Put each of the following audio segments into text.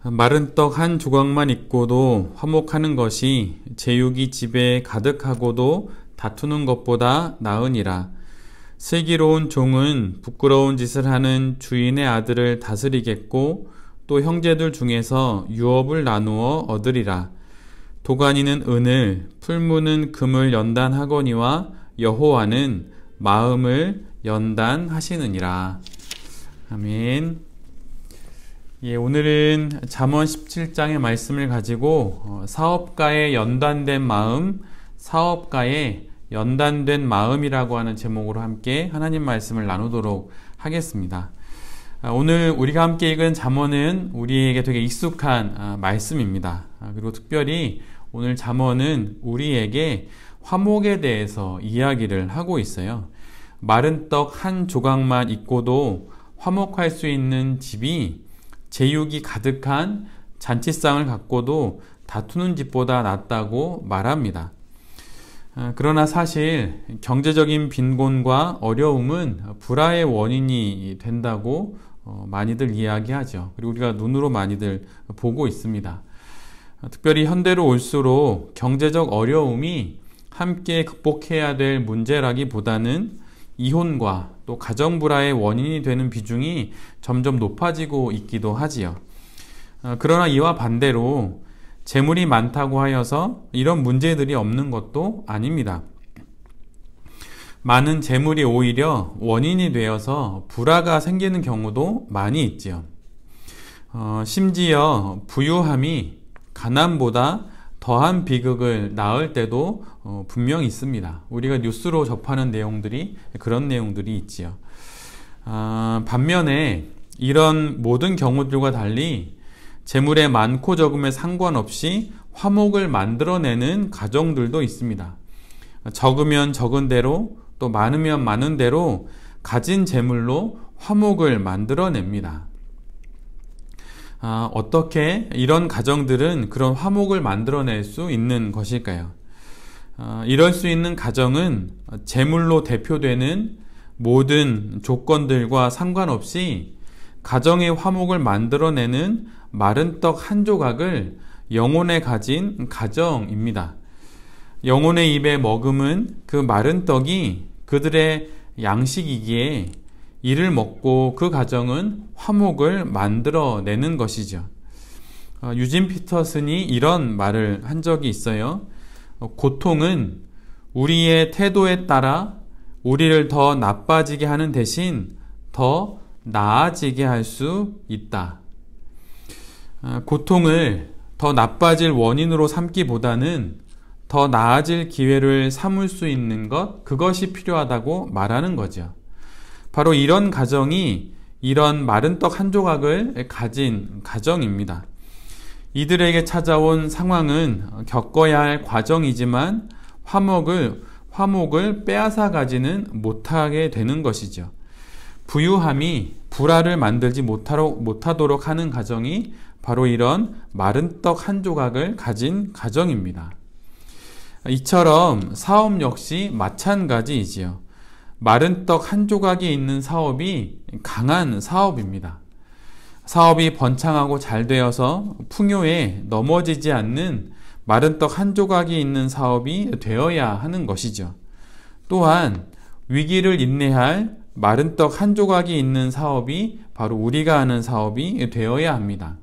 마른 떡 한 조각만 있고도 화목하는 것이 제육이 집에 가득하고도 다투는 것보다 나으니라. 슬기로운 종은 부끄러운 짓을 하는 주인의 아들을 다스리겠고 또 형제들 중에서 유업을 나누어 얻으리라. 도가니는 은을, 풀무는 금을 연단하거니와 여호와는 마음을 연단하시느니라. 아멘. 오늘은 잠언 17장의 말씀을 가지고 사업가의 연단된 마음, 사업가의 연단된 마음이라고 하는 제목으로 함께 하나님 말씀을 나누도록 하겠습니다. 오늘 우리가 함께 읽은 잠언은 우리에게 되게 익숙한 말씀입니다. 그리고 특별히 오늘 잠언은 우리에게 화목에 대해서 이야기를 하고 있어요. 마른 떡 한 조각만 있고도 화목할 수 있는 집이 제육이 가득한 잔치상을 갖고도 다투는 집보다 낫다고 말합니다. 그러나 사실 경제적인 빈곤과 어려움은 불화의 원인이 된다고 많이들 이야기하죠. 그리고 우리가 눈으로 많이들 보고 있습니다. 특별히 현대로 올수록 경제적 어려움이 함께 극복해야 될 문제라기보다는 이혼과 또 가정 불화의 원인이 되는 비중이 점점 높아지고 있기도 하지요. 그러나 이와 반대로 재물이 많다고 하여서 이런 문제들이 없는 것도 아닙니다. 많은 재물이 오히려 원인이 되어서 불화가 생기는 경우도 많이 있지요. 심지어 부유함이 가난보다 더한 비극을 낳을 때도 분명히 있습니다. 우리가 뉴스로 접하는 내용들이 그런 내용들이 있지요. 반면에 이런 모든 경우들과 달리 재물의 많고 적음에 상관없이 화목을 만들어내는 가정들도 있습니다. 적으면 적은 대로 또 많으면 많은 대로 가진 재물로 화목을 만들어냅니다. 어떻게 이런 가정들은 그런 화목을 만들어낼 수 있는 것일까요? 이럴 수 있는 가정은 재물로 대표되는 모든 조건들과 상관없이 가정의 화목을 만들어내는 마른 떡 한 조각을 영혼에 가진 가정입니다. 영혼의 입에 머금은 그 마른 떡이 그들의 양식이기에 이를 먹고 그 가정은 화목을 만들어내는 것이죠. 유진 피터슨이 이런 말을 한 적이 있어요. 고통은 우리의 태도에 따라 우리를 더 나빠지게 하는 대신 더 나아지게 할 수 있다. 고통을 더 나빠질 원인으로 삼기보다는 더 나아질 기회를 삼을 수 있는 것, 그것이 필요하다고 말하는 거죠. 바로 이런 가정이 이런 마른 떡 한 조각을 가진 가정입니다. 이들에게 찾아온 상황은 겪어야 할 과정이지만 화목을 빼앗아 가지는 못하게 되는 것이죠. 부유함이 불화를 만들지 못하도록 하는 가정이 바로 이런 마른 떡 한 조각을 가진 가정입니다. 이처럼 사업 역시 마찬가지이지요. 마른 떡 한 조각이 있는 사업이 강한 사업입니다. 사업이 번창하고 잘 되어서 풍요에 넘어지지 않는 마른 떡 한 조각이 있는 사업이 되어야 하는 것이죠. 또한 위기를 인내할 마른 떡 한 조각이 있는 사업이 바로 우리가 하는 사업이 되어야 합니다.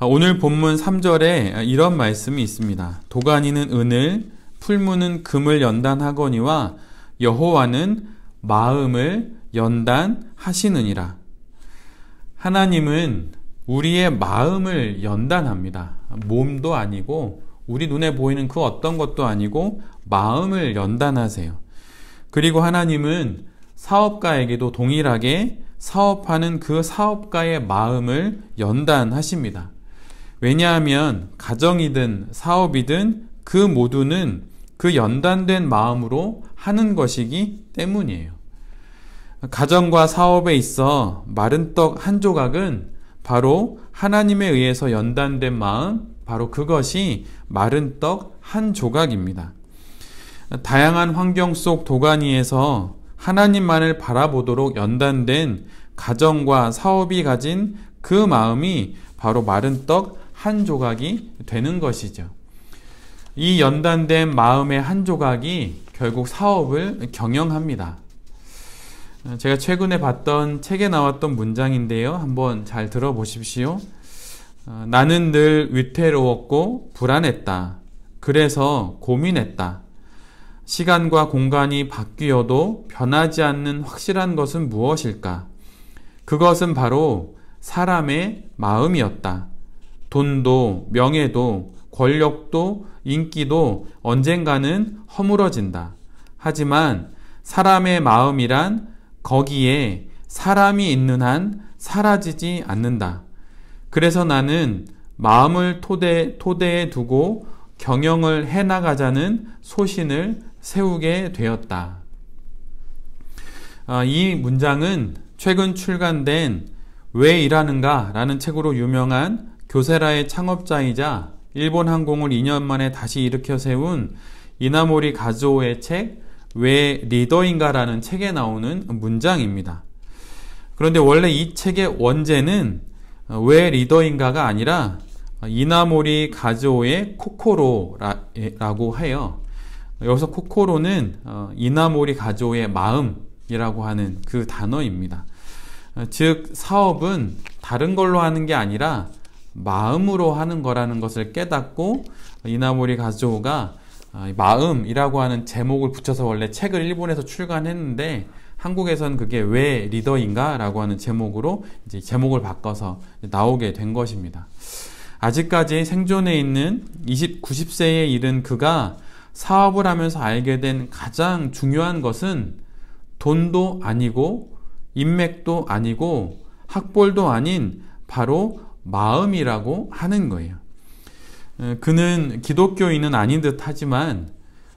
오늘 본문 3절에 이런 말씀이 있습니다. 도가니는 은을, 풀무는 금을 연단하거니와 여호와는 마음을 연단하시느니라. 하나님은 우리의 마음을 연단합니다. 몸도 아니고 우리 눈에 보이는 그 어떤 것도 아니고 마음을 연단하세요. 그리고 하나님은 사업가에게도 동일하게 사업하는 그 사업가의 마음을 연단하십니다. 왜냐하면 가정이든 사업이든 그 모두는 그 연단된 마음으로 하는 것이기 때문이에요. 가정과 사업에 있어 마른 떡 한 조각은 바로 하나님에 의해서 연단된 마음, 바로 그것이 마른 떡 한 조각입니다. 다양한 환경 속 도가니에서 하나님만을 바라보도록 연단된 가정과 사업이 가진 그 마음이 바로 마른 떡 한 조각이 되는 것이죠. 이 연단된 마음의 한 조각이 결국 사업을 경영합니다. 제가 최근에 봤던 책에 나왔던 문장인데요. 한번 잘 들어보십시오. 나는 늘 위태로웠고 불안했다. 그래서 고민했다. 시간과 공간이 바뀌어도 변하지 않는 확실한 것은 무엇일까? 그것은 바로 사람의 마음이었다. 돈도 명예도 권력도 인기도 언젠가는 허물어진다. 하지만 사람의 마음이란 거기에 사람이 있는 한 사라지지 않는다. 그래서 나는 마음을 토대에 두고 경영을 해나가자는 소신을 세우게 되었다. 이 문장은 최근 출간된 왜 일하는가? 라는 책으로 유명한 교세라의 창업자이자 일본 항공을 2년 만에 다시 일으켜 세운 이나모리 가즈오의 책 왜 리더인가? 라는 책에 나오는 문장입니다. 그런데 원래 이 책의 원제는 왜 리더인가가 아니라 이나모리 가즈오의 코코로라고 해요. 여기서 코코로는 이나모리 가즈오의 마음이라고 하는 그 단어입니다. 즉 사업은 다른 걸로 하는 게 아니라 마음으로 하는 거라는 것을 깨닫고 이나모리 가즈오가 마음이라고 하는 제목을 붙여서 원래 책을 일본에서 출간했는데 한국에서는 그게 왜 리더인가? 라고 하는 제목으로 이제 제목을 바꿔서 나오게 된 것입니다. 아직까지 생존해 있는 90세에 이른 그가 사업을 하면서 알게 된 가장 중요한 것은 돈도 아니고 인맥도 아니고 학벌도 아닌 바로 마음이라고 하는 거예요. 그는 기독교인은 아닌 듯 하지만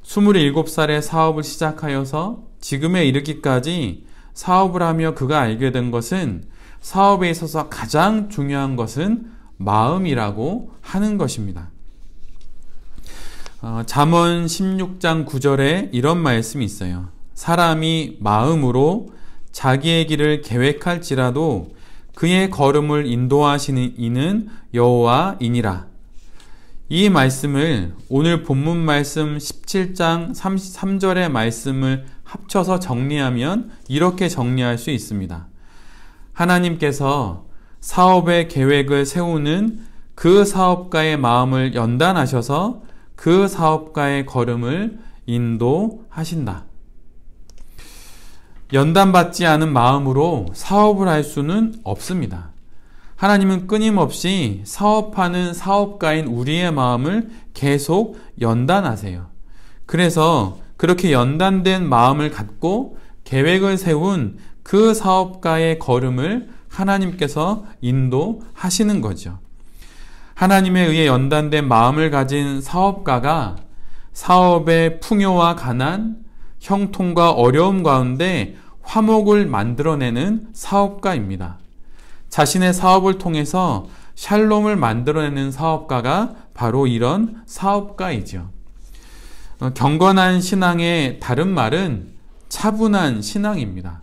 27살에 사업을 시작하여서 지금에 이르기까지 사업을 하며 그가 알게 된 것은 사업에 있어서 가장 중요한 것은 마음이라고 하는 것입니다. 잠언 16장 9절에 이런 말씀이 있어요. 사람이 마음으로 자기의 길을 계획할지라도 그의 걸음을 인도하시는 이는 여호와이니라. 이 말씀을 오늘 본문 말씀 17장 33절의 말씀을 합쳐서 정리하면 이렇게 정리할 수 있습니다. 하나님께서 사업의 계획을 세우는 그 사업가의 마음을 연단하셔서 그 사업가의 걸음을 인도하신다. 연단받지 않은 마음으로 사업을 할 수는 없습니다. 하나님은 끊임없이 사업하는 사업가인 우리의 마음을 계속 연단하세요. 그래서 그렇게 연단된 마음을 갖고 계획을 세운 그 사업가의 걸음을 하나님께서 인도하시는 거죠. 하나님에 의해 연단된 마음을 가진 사업가가 사업의 풍요와 가난, 형통과 어려움 가운데 화목을 만들어내는 사업가입니다. 자신의 사업을 통해서 샬롬을 만들어내는 사업가가 바로 이런 사업가이죠. 경건한 신앙의 다른 말은 차분한 신앙입니다.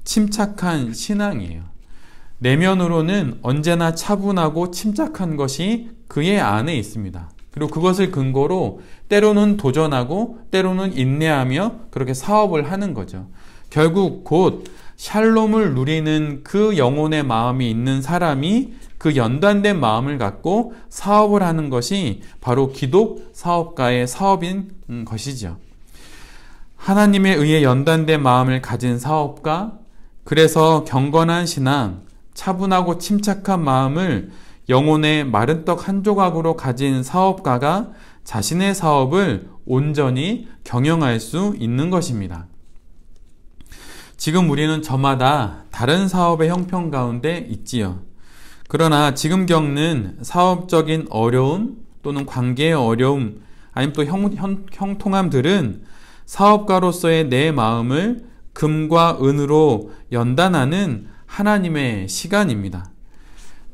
침착한 신앙이에요. 내면으로는 언제나 차분하고 침착한 것이 그의 안에 있습니다. 그리고 그것을 근거로 때로는 도전하고 때로는 인내하며 그렇게 사업을 하는 거죠. 결국 곧 샬롬을 누리는 그 영혼의 마음이 있는 사람이 그 연단된 마음을 갖고 사업을 하는 것이 바로 기독 사업가의 사업인 것이죠. 하나님에 의해 연단된 마음을 가진 사업가, 그래서 경건한 신앙, 차분하고 침착한 마음을 영혼의 마른 떡 한 조각으로 가진 사업가가 자신의 사업을 온전히 경영할 수 있는 것입니다. 지금 우리는 저마다 다른 사업의 형편 가운데 있지요. 그러나 지금 겪는 사업적인 어려움 또는 관계의 어려움 아니면 또 형통함들은 사업가로서의 내 마음을 금과 은으로 연단하는 하나님의 시간입니다.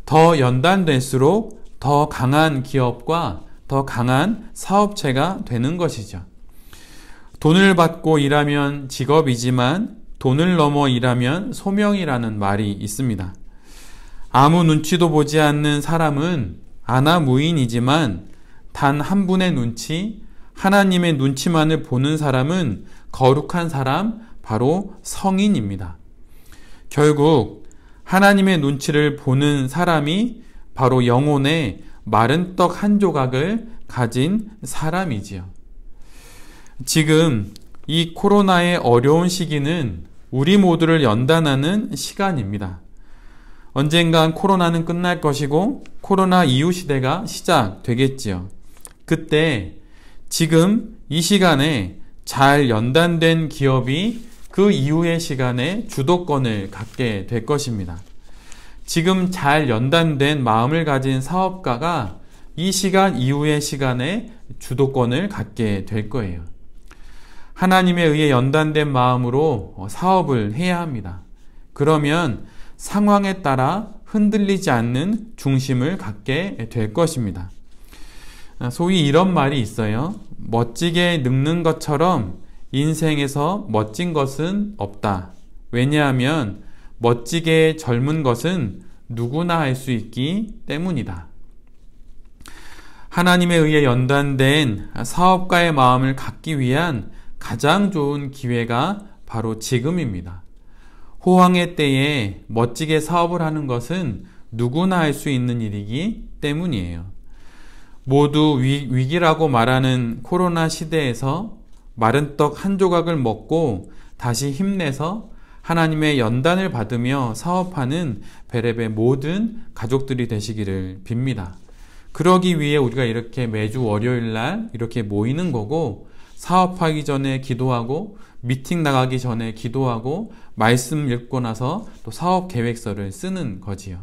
더 연단될수록 더 강한 기업과 더 강한 사업체가 되는 것이죠. 돈을 받고 일하면 직업이지만 돈을 넘어 일하면 소명이라는 말이 있습니다. 아무 눈치도 보지 않는 사람은 아나무인이지만 단 한 분의 눈치, 하나님의 눈치만을 보는 사람은 거룩한 사람, 바로 성인입니다. 결국 하나님의 눈치를 보는 사람이 바로 영혼의 마른 떡 한 조각을 가진 사람이지요. 지금 이 코로나의 어려운 시기는 우리 모두를 연단하는 시간입니다. 언젠간 코로나는 끝날 것이고 코로나 이후 시대가 시작되겠지요. 그때 지금 이 시간에 잘 연단된 기업이 그 이후의 시간에 주도권을 갖게 될 것입니다. 지금 잘 연단된 마음을 가진 사업가가 이 시간 이후의 시간에 주도권을 갖게 될 거예요. 하나님에 의해 연단된 마음으로 사업을 해야 합니다. 그러면 상황에 따라 흔들리지 않는 중심을 갖게 될 것입니다. 소위 이런 말이 있어요. 멋지게 늙는 것처럼 인생에서 멋진 것은 없다. 왜냐하면 멋지게 젊은 것은 누구나 할 수 있기 때문이다. 하나님에 의해 연단된 사업가의 마음을 갖기 위한 가장 좋은 기회가 바로 지금입니다. 호황의 때에 멋지게 사업을 하는 것은 누구나 할 수 있는 일이기 때문이에요. 모두 위기라고 말하는 코로나 시대에서 마른 떡 한 조각을 먹고 다시 힘내서 하나님의 연단을 받으며 사업하는 베레베 모든 가족들이 되시기를 빕니다. 그러기 위해 우리가 이렇게 매주 월요일 날 이렇게 모이는 거고, 사업하기 전에 기도하고 미팅 나가기 전에 기도하고 말씀 읽고 나서 또 사업 계획서를 쓰는 거지요.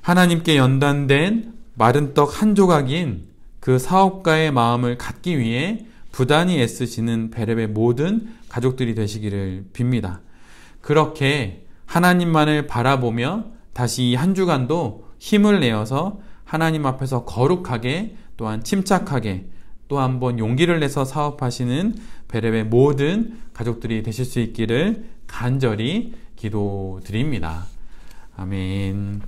하나님께 연단된 마른 떡 한 조각인 그 사업가의 마음을 갖기 위해 부단히 애쓰시는 베레베 모든 가족들이 되시기를 빕니다. 그렇게 하나님만을 바라보며 다시 이 한 주간도 힘을 내어서 하나님 앞에서 거룩하게, 또한 침착하게, 또 한 번 용기를 내서 사업하시는 베레베 모든 가족들이 되실 수 있기를 간절히 기도드립니다. 아멘.